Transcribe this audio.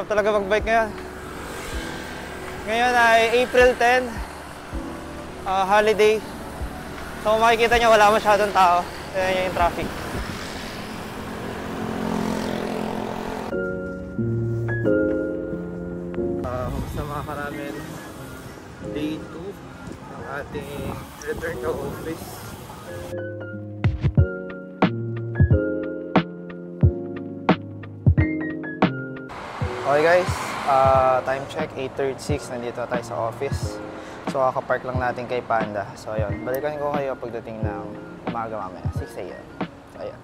talaga mag-bike ngayon. Ngayon ay April 10, holiday. So kung makikita nyo, wala masyadong tao. Ayan yung traffic. Kamusta mga karamen? Day 2 ng ating return to office. Okay guys, time check 8:36, nandito tayo sa office. So kakapark lang natin kay Panda. So ayun, balikan ko kayo pagdating ng umaga mamaya, 6 AM. So ayun.